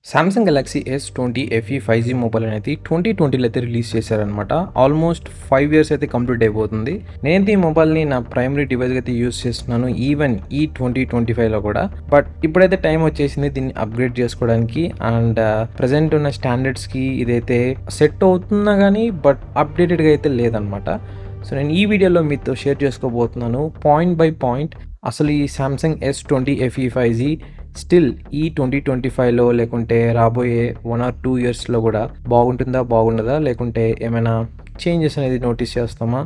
Samsung Galaxy S20 FE 5G mobile అనేది 2020లో అయితే release చేశారనమాట. ఆల్మోస్ట్ 5 ఇయర్స్ అయితే కంప్లీట్ అయిపోతుంది. నేనైతే ఈ మొబైల్ని నా ప్రైమరీ డివైస్గా అయితే యూస్ చేస్తున్నాను ఈవెన్ ఈ 2025లో కూడా. బట్ ఇప్పుడైతే టైం వచ్చేసింది దీన్ని అప్గ్రేడ్ చేసుకోవడానికి. అండ్ ప్రజెంట్ ఉన్న స్టాండర్డ్స్కి ఇదైతే సెట్ అవుతున్నా కానీ బట్ అప్డేటెడ్గా అయితే లేదనమాట. సో నేను ఈ వీడియోలో మీతో షేర్ చేసుకోబోతున్నాను పాయింట్ బై పాయింట్ అసలు ఈ Samsung S20 FE 5G still ఈ 2025లో లేకుంటే రాబోయే 1 or 2 ఇయర్స్లో కూడా బాగుంటుందా బాగుండదా, లేకుంటే ఏమైనా చేంజెస్ అనేది నోటీస్ చేస్తామా,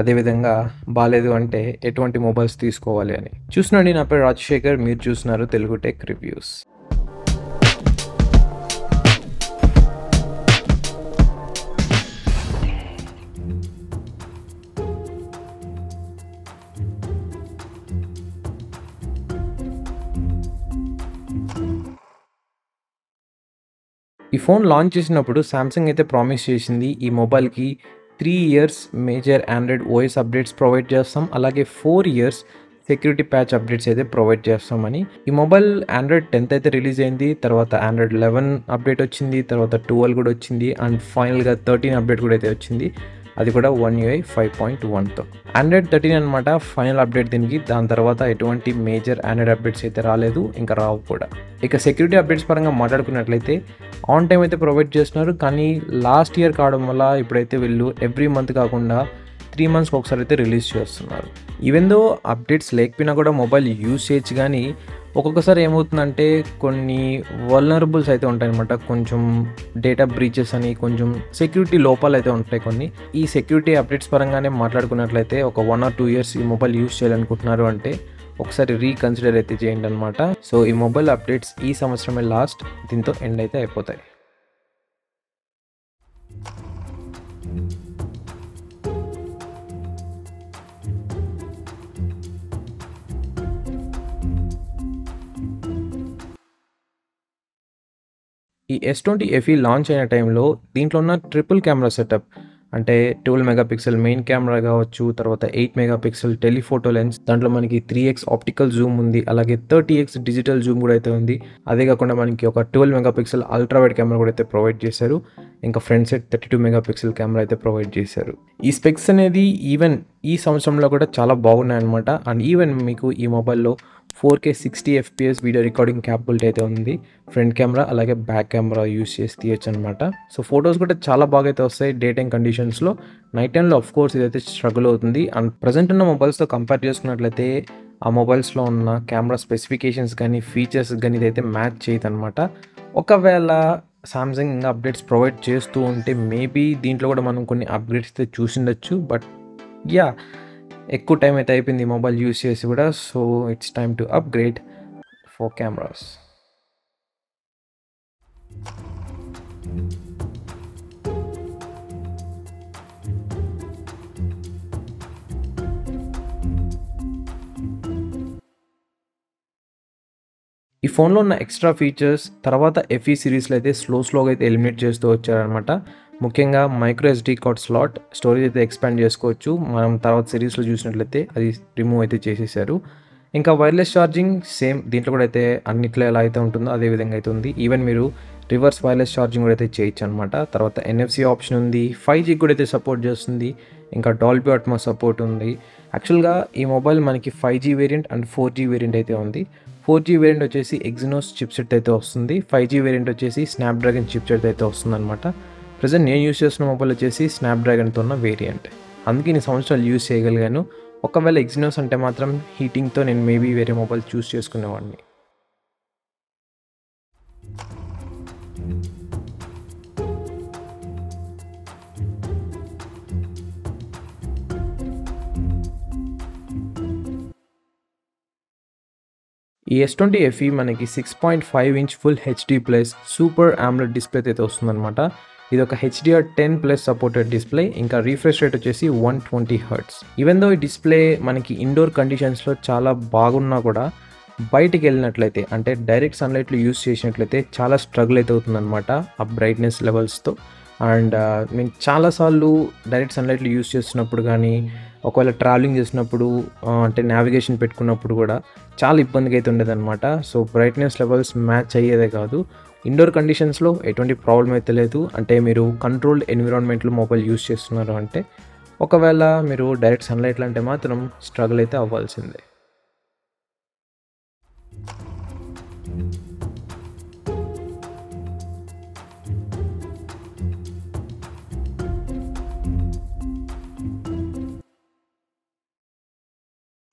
అదేవిధంగా బాగాలేదు అంటే ఎటువంటి మొబైల్స్ తీసుకోవాలి అని. చూస్తున్నాండి, నా పేరు రాజశేఖర్, మీరు చూస్తున్నారు తెలుగు టెక్ రివ్యూస్. ఈ ఫోన్ లాంచ్ చేసినప్పుడు సామ్సంగ్ అయితే ప్రామిస్ చేసింది ఈ మొబైల్కి 3 years major Android OS updates provide చేస్తాం, అలాగే 4 ఇయర్స్ సెక్యూరిటీ ప్యాచ్ అప్డేట్స్ అయితే ప్రొవైడ్ చేస్తామని. ఈ మొబైల్ ఆండ్రాయిడ్ 10 అయితే రిలీజ్ అయింది, తర్వాత ఆండ్రాయిడ్ 11 అప్డేట్ వచ్చింది, తర్వాత 12 కూడా వచ్చింది, అండ్ ఫైనల్గా 13 అప్డేట్ కూడా అయితే వచ్చింది, అది కూడా One UI 5.1తో. ఆండ్రాయిడ్ 13 అనమాట ఫైనల్ అప్డేట్ దీనికి. దాని తర్వాత ఎటువంటి మేజర్ ఆండ్రాయిడ్ అప్డేట్స్ అయితే రాలేదు, ఇంకా రావు కూడా. ఇక సెక్యూరిటీ అప్డేట్స్ పరంగా మాట్లాడుకున్నట్లయితే ఆన్ టైం అయితే ప్రొవైడ్ చేస్తున్నారు, కానీ లాస్ట్ ఇయర్ కావడం వల్ల ఇప్పుడైతే వీళ్ళు ఎవ్రీ మంత్ కాకుండా 3 monthsకి ఒకసారి అయితే రిలీజ్ చేస్తున్నారు. ఈవెన్ దో అప్డేట్స్ లేకపోయినా కూడా మొబైల్ యూస్ చేయొచ్చు, కానీ ఒక్కొక్కసారి ఏమవుతుందంటే కొన్ని వల్నరబుల్స్ అయితే ఉంటాయన్నమాట. కొంచెం డేటా బ్రీచెస్ అని, కొంచెం సెక్యూరిటీ లోపాలు అయితే ఉంటాయి కొన్ని. ఈ సెక్యూరిటీ అప్డేట్స్ పరంగానే మాట్లాడుకున్నట్లయితే ఒక 1 or 2 ఇయర్స్ ఈ మొబైల్ యూస్ చేయాలనుకుంటున్నారు అంటే ఒకసారి రీకన్సిడర్ అయితే చేయండి అనమాట. సో ఈ మొబైల్ అప్డేట్స్ ఈ సంవత్సరమే లాస్ట్, దీంతో ఎండ్ అయితే అయిపోతాయి. ఈ S20 FE లాంచ్ అయిన టైంలో దీంట్లో ఉన్న ట్రిపుల్ కెమెరా సెటప్ అంటే 12 మెగాపిక్సెల్ మెయిన్ కెమెరా కావచ్చు, తర్వాత 8 మెగాపిక్సెల్ టెలిఫోటో లెన్స్, దాంట్లో మనకి 3x ఆప్టికల్ జూమ్ ఉంది, అలాగే 30x డిజిటల్ జూమ్ కూడా అయితే ఉంది. అదే కాకుండా మనకి ఒక 12 మెగాపిక్సెల్ అల్ట్రా వైడ్ కెమెరా కూడా అయితే ప్రొవైడ్ చేశారు. ఇంకా ఫ్రంట్ సైడ్ 32 మెగాపిక్సెల్ కెమెరా అయితే ప్రొవైడ్ చేశారు. ఈ స్పెక్స్ అనేది ఈవెన్ ఈ సంవత్సరంలో కూడా చాలా బాగున్నాయి అనమాట. అండ్ ఈవెన్ మీకు ఈ మొబైల్లో 4K 60 FPS video recording capability అయితే ఉంది. ఫ్రంట్ కెమెరా అలాగే బ్యాక్ కెమెరా యూస్ చేసి తీయచ్చు అనమాట. సో ఫొటోస్ కూడా చాలా బాగా అయితే వస్తాయి డే టైం కండిషన్స్లో. నైట్ టైంలో ఆఫ్ కోర్స్ ఇదైతే స్ట్రగుల్ అవుతుంది. అండ్ ప్రజెంట్ ఉన్న మొబైల్స్తో కంపేర్ చేసుకున్నట్లయితే ఆ మొబైల్స్లో ఉన్న కెమెరా స్పెసిఫికేషన్స్ కానీ ఫీచర్స్ కానీ ఇదైతే మ్యాచ్ చేయదు అనమాట. ఒకవేళ సామ్సంగ్ ఇంకా అప్డేట్స్ ప్రొవైడ్ చేస్తూ ఉంటే మేబీ దీంట్లో కూడా మనం కొన్ని అప్గ్రేడ్స్ అయితే చూసిండొచ్చు. బట్ యా, ఎక్కువ టైం అయితే అయిపోయింది ఈ మొబైల్ యూస్ చేసి కూడా. So it's time to upgrade for cameras. ఈ ఫోన్లో ఉన్న ఎక్స్ట్రా ఫీచర్స్ తర్వాత FE సిరీస్లో అయితే స్లోగా అయితే ఎలిమినేట్ చేస్తూ వచ్చారనమాట. ముఖ్యంగా micro SD card slot storage అయితే ఎక్స్పాండ్ చేసుకోవచ్చు. మనం తర్వాత సిరీస్లో చూసినట్లయితే అది రిమూవ్ అయితే చేసేసారు. ఇంకా వైర్లెస్ ఛార్జింగ్ సేమ్ దీంట్లో కూడా అయితే అన్నిట్లో ఎలా అయితే ఉంటుందో అదే విధంగా అయితే ఉంది. ఈవెన్ మీరు రివర్స్ వైర్లెస్ ఛార్జింగ్ కూడా అయితే చేయొచ్చు అనమాట. తర్వాత NFC ఆప్షన్ ఉంది, 5G కూడా అయితే సపోర్ట్ చేస్తుంది, ఇంకా డాల్బీ అట్మాస్ సపోర్ట్ ఉంది. యాక్చువల్గా ఈ మొబైల్ మనకి 5G variant and 4G variant అయితే ఉంది. 4G వేరియంట్ వచ్చేసి ఎగ్జినోస్ చిప్సెట్ అయితే వస్తుంది, 5G వేరియంట్ వచ్చేసి స్నాప్డ్రాగన్ చిప్సెట్ అయితే వస్తుంది అనమాట. ప్రజెంట్ నేను యూస్ చేస్తున్న మొబైల్ వచ్చేసి స్నాప్డ్రాగన్తో ఉన్న వేరియంట్, అందుకే నేను సంవత్సరాలు యూస్ చేయగలిగాను. ఒకవేళ ఎగ్జినోస్ అంటే మాత్రం హీటింగ్తో నేను మేబీ వేరే మొబైల్ చూస్ చేసుకునేవాడిని. ఈ S20 FE మనకి 6.5 inch full HD plus super AMOLED display అయితే వస్తుందన్నమాట. ఇది ఒక HDR10+ సపోర్టెడ్ డిస్ప్లే. ఇంకా రీఫ్రెష్ రేట్ వచ్చేసి 120 Hz. ఈవెన్ దో ఈ డిస్ప్లే మనకి ఇండోర్ కండిషన్స్లో చాలా బాగున్నా కూడా బయటికి వెళ్ళినట్లయితే అంటే డైరెక్ట్ సన్లైట్లో యూస్ చేసినట్లయితే చాలా స్ట్రగుల్ అయితే అవుతుందన్నమాట ఆ బ్రైట్నెస్ లెవెల్స్తో. అండ్ నేను చాలాసార్లు డైరెక్ట్ సన్లైట్లో యూస్ చేస్తున్నప్పుడు కానీ ఒకవేళ ట్రావెలింగ్ చేసినప్పుడు అంటే నావిగేషన్ పెట్టుకున్నప్పుడు కూడా చాలా ఇబ్బందిగా అయితే ఉండేదన్నమాట. సో బ్రైట్నెస్ లెవెల్స్ మ్యాచ్ అయ్యేదే కాదు. ఇండోర్ కండిషన్స్లో ఎటువంటి ప్రాబ్లం అయితే లేదు. అంటే మీరు కంట్రోల్డ్ ఎన్విరాన్మెంట్లో మొబైల్ యూస్ చేస్తున్నారు అంటే, ఒకవేళ మీరు డైరెక్ట్ సన్‌లైట్‌లో అంటే మాత్రం స్ట్రగుల్ అయితే అవ్వాల్సిందే.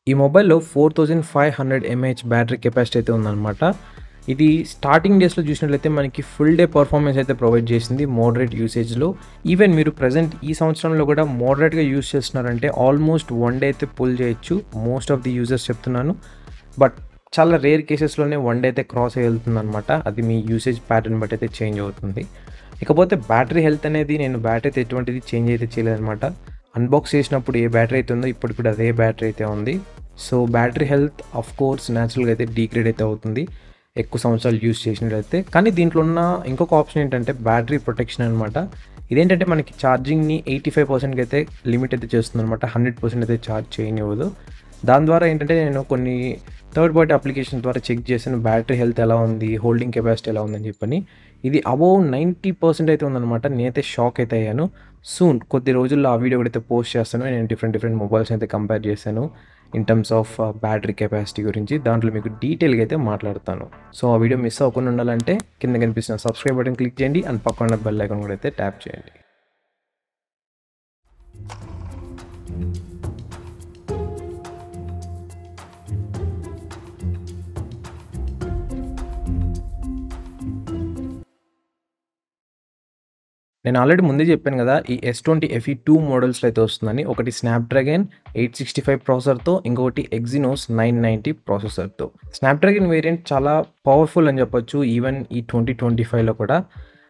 ఈ మొబైల్‌లో 4500 ఎంఏహెచ్ బ్యాటరీ కెపాసిటీ అయితే ఉందనమాట. ఇది స్టార్టింగ్ డేస్‌లో చూసినట్లయితే మనకి ఫుల్ డే పర్ఫార్మెన్స్ అయితే ప్రొవైడ్ చేసింది మోడరేట్ యూసేజ్‌లో. ఈవెన్ మీరు ప్రెజెంట్ ఈ సంవత్సరంలో కూడా మోడరేట్‌గా యూజ్ చేస్తున్నారంటే ఆల్మోస్ట్ 1 డే అయితే పుల్ చేయొచ్చు. మోస్ట్ ఆఫ్ ది యూజర్స్ చెప్తున్నాను. బట్ చాలా రేర్ కేసెస్‌లోనే 1 డే అయితే క్రాస్ అయ్యి వెళ్తుందనమాట. అది మీ యూసేజ్ ప్యాటర్న్ బట్టి అయితే చేంజ్ అవుతుంది. ఇకపోతే బ్యాటరీ హెల్త్ అనేది నేను బ్యాటరీ అయితే ఎటువంటిది చేంజ్ అయితే చేయలేదనమాట. అన్బాక్స్ చేసినప్పుడు ఏ బ్యాటరీ అయితే ఉందో ఇప్పుడు కూడా అదే బ్యాటరీ అయితే ఉంది. సో బ్యాటరీ హెల్త్ ఆఫ్‌కోర్స్ న్యాచురల్‌గా అయితే డీగ్రేడ్ అయితే అవుతుంది ఎక్కువ సంవత్సరాలు యూజ్ చేసినట్లయితే. కానీ దీంట్లో ఉన్న ఇంకొక ఆప్షన్ ఏంటంటే బ్యాటరీ ప్రొటెక్షన్ అనమాట. ఇదేంటంటే మనకి ఛార్జింగ్‌ని 85%కి అయితే లిమిట్ అయితే చేస్తుందనమాట. 100% అయితే ఛార్జ్ చేయనివ్వదు. దాని ద్వారా ఏంటంటే నేను కొన్ని థర్డ్ పార్టీ అప్లికేషన్ ద్వారా చెక్ చేశాను బ్యాటరీ హెల్త్ ఎలా ఉంది, హోల్డింగ్ కెపాసిటీ ఎలా ఉందని చెప్పని. ఇది అబోవ్ 90% అయితే ఉందనమాట. నేనైతే షాక్ అయితే అయ్యాను. సూన్ కొద్ది రోజుల్లో ఆ వీడియో కూడా అయితే పోస్ట్ చేస్తాను. నేను డిఫరెంట్ మొబైల్స్ అయితే కంపేర్ చేశాను in terms of battery capacity గురించి. దాంట్లో మీకు డీటెయిల్‌గా అయితే మాట్లాడతాను. సో ఆ వీడియో మిస్ అవ్వకుండా ఉండాలంటే కింద కనిపిస్తున్న సబ్స్క్రైబ్ బటన్ క్లిక్ చేయండి అండ్ పక్కన బెల్ ఐకాన్ కూడా అయితే ట్యాప్ చేయండి. నేను ఆల్రెడీ ముందే చెప్పాను కదా! ఈ S20 FE 2 మోడల్స్‌లో అయితే వస్తుందని. ఒకటి స్నాప్‌డ్రాగన్ 865 ప్రాసెసర్‌తో, ఇంకొకటి ఎక్సినోస్ 990 ప్రాసెసర్‌తో. స్నాప్‌డ్రాగన్ వేరియంట్ చాలా పవర్‌ఫుల్ అని చెప్పొచ్చు. ఈవెన్ ఈ 2025లో కూడా.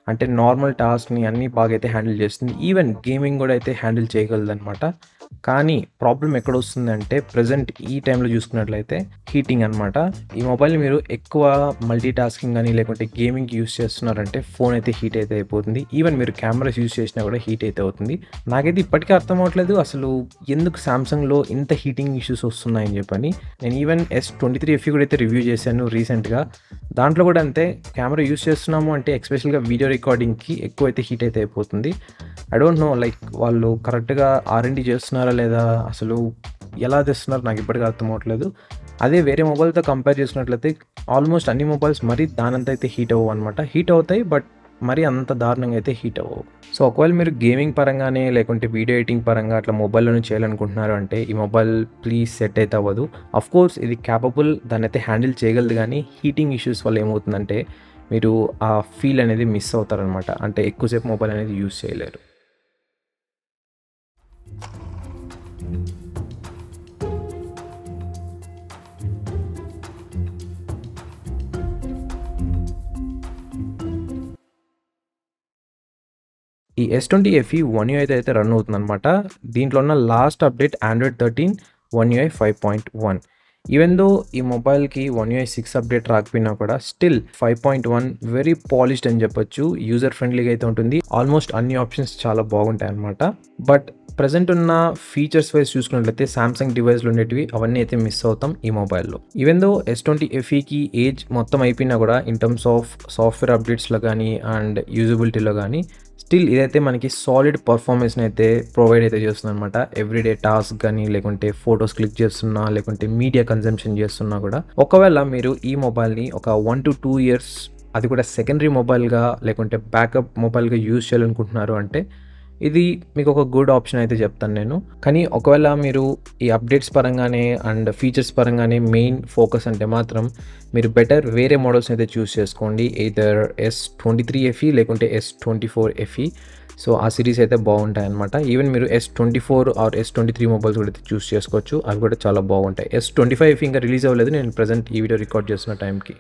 అంటే నార్మల్ టాస్క్‌ని అన్నీ బాగా అయితే హ్యాండిల్ చేస్తుంది. ఈవెన్ గేమింగ్ కూడా అయితే హ్యాండిల్ చేయగలదనమాట. కానీ ప్రాబ్లమ్ ఎక్కడొస్తుందంటే ప్రెజెంట్ ఈ టైంలో చూసుకున్నట్లయితే హీటింగ్ అనమాట. ఈ మొబైల్‌ని మీరు ఎక్కువ మల్టీ టాస్కింగ్ గాని లేకుంటే గేమింగ్‌కి యూజ్ చేస్తున్నారంటే ఫోన్ అయితే హీట్ అయితే అయిపోతుంది. ఈవెన్ మీరు కెమెరాస్ యూజ్ చేసినా కూడా హీట్ అయితే అవుతుంది. నాకైతే ఇప్పటికీ అర్థం అవ్వట్లేదు అసలు ఎందుకు సామ్‌సంగ్‌లో ఇంత హీటింగ్ ఇష్యూస్ వస్తున్నాయని చెప్పని. నేను ఈవెన్ S23 FE కూడా అయితే రివ్యూ చేశాను రీసెంట్‌గా. దాంట్లో కూడా అంతే కెమెరా యూజ్ చేస్తున్నాము అంటే ఎస్పెషల్‌గా వీడియో రికార్డింగ్‌కి ఎక్కువైతే హీట్ అయితే అయిపోతుంది. ఐ డోంట్ నో లైక్ వాళ్ళు కరెక్ట్‌గా R&D చేస్తున్నారా లేదా అసలు ఎలా తెస్తున్నారు నాకు ఇప్పటికీ అర్థం అవ్వట్లేదు. అదే వేరే మొబైల్‌తో కంపేర్ చేసుకున్నట్లయితే ఆల్మోస్ట్ అన్ని మొబైల్స్ మరీ దానంత అయితే హీట్ అవ్వవనమాట. హీట్ అవుతాయి బట్ మరీ అంత దారుణంగా అయితే హీట్ అవ్వవు. సో ఒకవేళ మీరు గేమింగ్ పరంగానే లేకుంటే వీడియో ఎడిటింగ్ పరంగా అట్లా మొబైల్‌లోనే చేయాలనుకుంటున్నారు అంటే ఈ మొబైల్ ప్లీజ్ సెట్ అయితే అవ్వదు. ఆఫ్‌కోర్స్ ఇది కేపబుల్ దాన్నైతే హ్యాండిల్ చేయగలదు కానీ హీటింగ్ ఇష్యూస్ వల్ల ఏమవుతుందంటే మీరు ఆ ఫీల్ అనేది మిస్ అవుతారనమాట. అంటే ఎక్కువసేపు మొబైల్ అనేది యూజ్ చేయలేరు. ఈ S20 FE One UI అయితే రన్ అవుతుందనమాట. దీంట్లో ఉన్న last update Android 13 One UI 5.1. Even though ఈ మొబైల్‌కి One UI 6 అప్డేట్ రాకపోయినా కూడా స్టిల్ 5.1 వెరీ పాలిష్డ్ అని చెప్పొచ్చు. యూజర్ ఫ్రెండ్లీగా అయితే ఉంటుంది. ఆల్మోస్ట్ అన్ని ఆప్షన్స్ చాలా బాగుంటాయన్నమాట. బట్ ప్రెజెంట్ ఉన్న ఫీచర్స్ వైస్ చూసుకున్నట్లయితే సామ్సంగ్ డివైస్‌లో ఉండేటివి అవన్నీ అయితే మిస్ అవుతాం ఈ మొబైల్‌లో. ఈవెన్ దో S20 FEకి ఏజ్ మొత్తం అయిపోయినా కూడా ఇన్ టర్మ్స్ ఆఫ్ సాఫ్ట్‌వేర్ అప్డేట్స్‌లో గానీ అండ్ యూజబిలిటీలో గానీ స్టిల్ ఇదైతే మనకి సాలిడ్ పర్ఫార్మెన్స్‌ని అయితే ప్రొవైడ్ అయితే చేస్తుందనమాట. ఎవ్రీడే టాస్క్ గానీ లేకుంటే ఫోటోస్ క్లిక్ చేస్తున్నా లేకుంటే మీడియా కన్జంప్షన్ చేస్తున్నా కూడా ఒకవేళ మీరు ఈ మొబైల్‌ని ఒక 1 to 2 ఇయర్స్ అది కూడా సెకండరీ మొబైల్‌గా లేకుంటే బ్యాకప్ మొబైల్‌గా యూజ్ చేయాలనుకుంటున్నారు అంటే ఇది మీకు ఒక గుడ్ ఆప్షన్ అయితే చెప్తాను నేను. కానీ ఒకవేళ మీరు ఈ అప్డేట్స్ పరంగానే అండ్ ఫీచర్స్ పరంగానే మెయిన్ ఫోకస్ అంటే మాత్రం మీరు బెటర్ వేరే మోడల్స్ అయితే చూస్ చేసుకోండి. ఎయిదర్ S23 FE లేకుంటే S24 FE. సో ఆ సిరీస్ అయితే బాగుంటాయన్నమాట. ఈవెన్ మీరు S24 ఆర్ S23 మొబైల్స్ కూడా అయితే చూస్ చేసుకోవచ్చు. అవి కూడా చాలా బాగుంటాయి. S25 FE ఇంకా రిలీజ్ అవ్వలేదు. నేను ప్రెజెంట్ ఈ వీడియో రికార్డ్ చేస్తున్న టైంకి.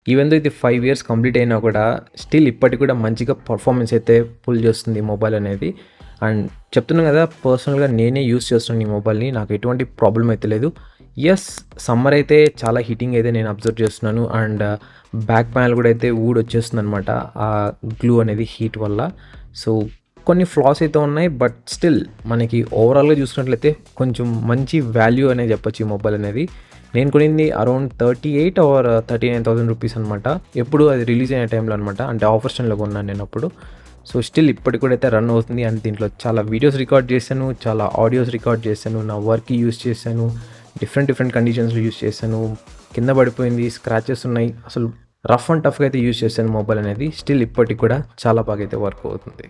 ఈవెన్ దో ఇది 5 ఇయర్స్ కంప్లీట్ అయినా కూడా స్టిల్ ఇప్పటికి కూడా మంచిగా పర్ఫార్మెన్స్ అయితే పుల్ చేస్తుంది ఈ మొబైల్ అనేది. అండ్ చెప్తున్నాను కదా పర్సనల్‌గా నేనే యూజ్ చేస్తున్నాను ఈ మొబైల్‌ని. నాకు ఎటువంటి ప్రాబ్లమ్ అయితే లేదు. యెస్. సమ్మర్ అయితే చాలా హీటింగ్ అయితే నేను అబ్జర్వ్ చేస్తున్నాను. అండ్ బ్యాక్ ప్యానెల్ కూడా అయితే ఊడొచ్చేస్తుందనమాట. ఆ గ్లూ అనేది హీట్ వల్ల. సో, కొన్ని ఫ్లాస్ అయితే ఉన్నాయి. బట్ స్టిల్ మనకి ఓవరాల్‌గా చూసుకున్నట్లయితే కొంచెం మంచి వాల్యూ అనే చెప్పొచ్చు ఈ మొబైల్ అనేది. నేను కొనింది అరౌండ్ 38 ఆర్ 39,000 రూపీస్ అనమాట. ఎప్పుడు అది రిలీజ్ అయిన టైంలో అనమాట. అంటే ఆఫర్ స్టోన్‌లో కొన్నాను నేను అప్పుడు. సో, స్టిల్ ఇప్పటికి కూడా అయితే రన్ అవుతుంది. అండ్ దీంట్లో చాలా వీడియోస్ రికార్డ్ చేశాను. చాలా ఆడియోస్ రికార్డ్ చేశాను. నా వర్క్‌కి యూజ్ చేశాను. డిఫరెంట్ కండిషన్స్‌లో యూజ్ చేశాను. కింద పడిపోయింది. స్క్రాచెస్ ఉన్నాయి. అసలు రఫ్ అండ్ టఫ్‌గా అయితే యూజ్ చేశాను మొబైల్ అనేది. స్టిల్ ఇప్పటికి కూడా చాలా బాగా అయితే వర్క్ అవుతుంది.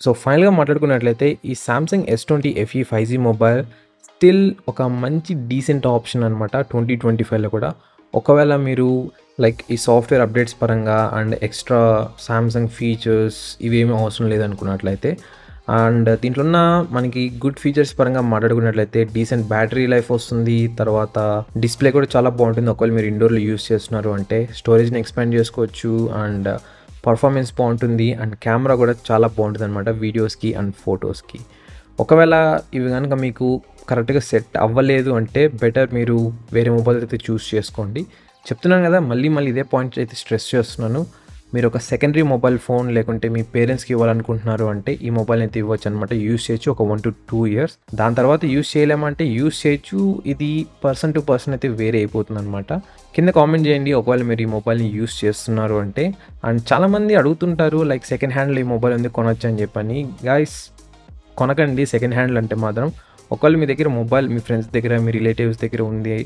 సో, ఫైనల్‌గా మాట్లాడుకున్నట్లయితే ఈ Samsung S20 FE 5G mobile still ఒక మంచి డీసెంట్ ఆప్షన్ అనమాట 2025లో కూడా. ఒకవేళ మీరు లైక్ ఈ సాఫ్ట్‌వేర్ అప్డేట్స్ పరంగా అండ్ ఎక్స్‌ట్రా సామ్సంగ్ ఫీచర్స్ ఇవేమీ అవసరం లేదనుకున్నట్లయితే అండ్ దీంట్లో ఉన్న మనకి గుడ్ ఫీచర్స్ పరంగా మాట్లాడుకున్నట్లయితే డీసెంట్ బ్యాటరీ లైఫ్ వస్తుంది. తర్వాత డిస్‌ప్లే కూడా చాలా బాగుంటుంది. ఒకవేళ మీరు ఇండోర్‌లో యూజ్ చేస్తున్నారు అంటే స్టోరేజ్‌ని ఎక్స్పాండ్ చేసుకోవచ్చు అండ్ పర్ఫార్మెన్స్ బాగుంటుంది. అండ్ కెమెరా కూడా చాలా బాగుంటుందన్నమాట వీడియోస్‌కి అండ్ ఫోటోస్‌కి. ఒకవేళ ఇవి గనుక మీకు కరెక్ట్‌గా సెట్ అవ్వలేదు అంటే బెటర్ మీరు వేరే మొబైల్ అయితే చూస్ చేసుకోండి. చెప్తున్నాను కదా! మళ్ళీ ఇదే పాయింట్ అయితే స్ట్రెస్ చేస్తున్నాను. మీరు ఒక సెకండరీ మొబైల్ ఫోన్ లేకుంటే మీ పేరెంట్స్‌కి ఇవ్వాలనుకుంటున్నారు అంటే ఈ మొబైల్‌ని అయితే ఇవ్వచ్చనమాట. యూజ్ చేయొచ్చు ఒక 1-2 ఇయర్స్. దాని తర్వాత యూజ్ చేయలేమంటే యూజ్ చేయొచ్చు. ఇది పర్సన్ టు పర్సన్ అయితే వేరీ అయిపోతుందనమాట. కింద కామెంట్ చేయండి ఒకవేళ మీరు ఈ మొబైల్‌ని యూజ్ చేస్తున్నారు అంటే. అండ్ చాలామంది అడుగుతుంటారు లైక్ సెకండ్ హ్యాండ్‌లో ఈ మొబైల్ ఉంది కొనొచ్చా అని చెప్పని. గైస్ కొనకండి సెకండ్ హ్యాండ్‌లో అంటే మాత్రం. ఒకవేళ మీ దగ్గర మొబైల్ మీ ఫ్రెండ్స్ దగ్గర, మీ రిలేటివ్స్ దగ్గర ఉంది.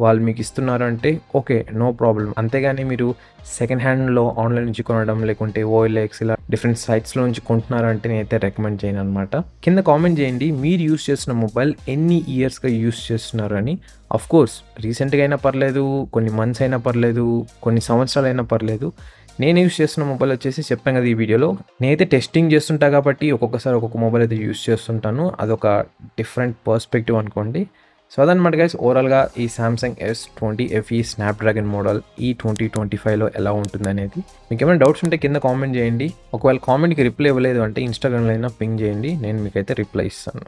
వాళ్ళు మీకు ఇస్తున్నారు అంటే ఓకే. No problem. అంతేగాని మీరు సెకండ్ హ్యాండ్‌లో ఆన్‌లైన్ నుంచి కొనడం లేకుంటే ఓఎల్ఎక్స్ ఇలా డిఫరెంట్ సైట్స్‌లో నుంచి కొంటున్నారంటే నేనైతే రికమెండ్ చేయననమాట. కింద కామెంట్ చేయండి మీరు యూజ్ చేస్తున్న మొబైల్ ఎన్ని ఇయర్స్‌గా యూజ్ చేస్తున్నారు అని. ఆఫ్‌కోర్స్ రీసెంట్‌గా అయినా పర్లేదు, కొన్ని మంత్స్ అయినా పర్లేదు, కొన్ని సంవత్సరాలైనా పర్లేదు. నేను యూజ్ చేస్తున్న మొబైల్ వచ్చేసి చెప్పాను కదా ఈ వీడియోలో. నేనైతే టెస్టింగ్ చేస్తుంటా కాబట్టి ఒక్కొక్కసారి ఒక్కొక్క మొబైల్ అయితే యూజ్ చేస్తుంటాను. అదొక డిఫరెంట్ పర్స్పెక్టివ్ అనుకోండి. సో, అదనమాట గైస్ ఓవరాల్‌గా ఈ Samsung S20 FE Snapdragon model ఈ 2025లో ఎలా ఉంటుందనేది. మీకేమైనా డౌట్స్ ఉంటే కింద కామెంట్ చేయండి. ఒకవేళ కామెంట్‌కి రిప్లై ఇవ్వలేదు అంటే ఇన్‌స్టాగ్రామ్‌లో అయినా పింగ్ చేయండి. నేను మీకైతే రిప్లై ఇస్తాను.